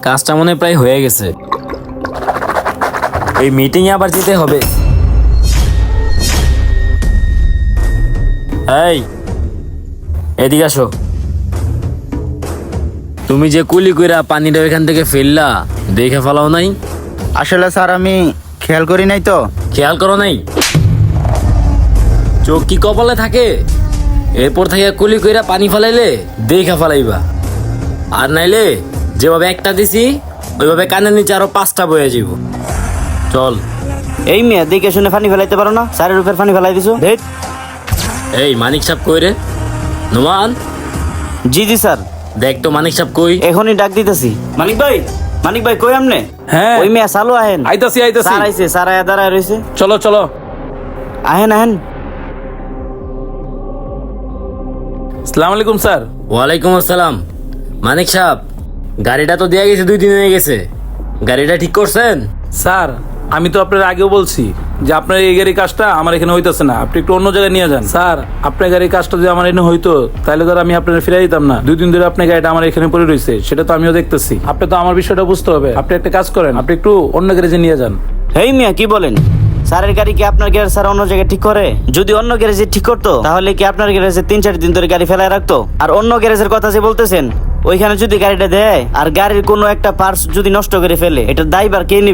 কাজটা মনে হয় প্রায় হয়ে গেছে। এই মিটিংয়ে আবার যেতে হবে। এই এদিকে আসো। তুমি যে কুলি কইরা পানিটা ওইখান থেকে ফেললা, দেখে ফেলাও নাই? আসলে স্যার আমি খেয়াল করি নাই তো। খেয়াল করো নাই? চোখ কি কপালে থাকে? এরপর থেকে কুলি কইরা পানি ফেলাইলে দেখা ফেলাইবা, আর নাইলে যেভাবে একটা দিছি ওইভাবে কানের নিচে আরো 5টা বয়ে যাব। চল। এই মেয়ে দেখে শুনে পানি ফেলাইতে পারো না, স্যারের উপর পানি ফেলাই দিছো। ধেৎ। এই মানিক সাহেব কই রে? নোমান, জি জি স্যার, দেখ তো মানিক সাহেব কই। এখনই ডাক দিতেছি। মানিক ভাই কই আমনে? হ্যাঁ ওই মেয়ে চালু আহেন। আইতাছি স্যার আইছে, স্যার আয়া দাঁড়ায় রয়েছে। চলো চলো। আহেন। আসসালামু আলাইকুম স্যার। ওয়ালাইকুম আসসালাম। মানিক সাহেব, গাড়িটা তো দেয়া গেছে, 2 দিন হয়ে গেছে। গাড়িটা ঠিক করছেন? স্যার আমি তো আপনার আগেও বলছি যে আপনার এই গাড়ির কাজটা আমার এখানে হইতেছে না, আপনি একটু অন্য জায়গায় নিয়ে যান। স্যার আপনার গাড়ির কাজটা যদি আমার এখানে হইতো তাহলে ধর আমি আপনার ফিরাই দিতাম না। 2 দিন ধরে আপনার গাড়িটা আমার এখানে পড়ে রয়েছে, সেটা তো আমিও দেখতেছি। আপনি তো আমার বিষয়টা বুঝতে হবে। আপনি একটা কাজ করেন, আপনি একটু অন্য গ্যারেজে নিয়ে যান। এই মিয়া কি বলেন? স্যারের গাড়ি কি আপনার গ্যারেজ স্যার অন্য জায়গায় ঠিক করে? যদি অন্য গ্যারেজে ঠিক করতো তাহলে কি আপনার গ্যারেজে 3-4 দিন ধরে গাড়ি ফেলায় রাখতো? আর অন্য গ্যারেজের কথা যে বলতেছেন, ওইখানে যদি গাড়িটা দেয় আর গাড়ির কোনো একটা পার্টস যদি নষ্ট করে ফেলে, এটার দায়ভার কে নিবে?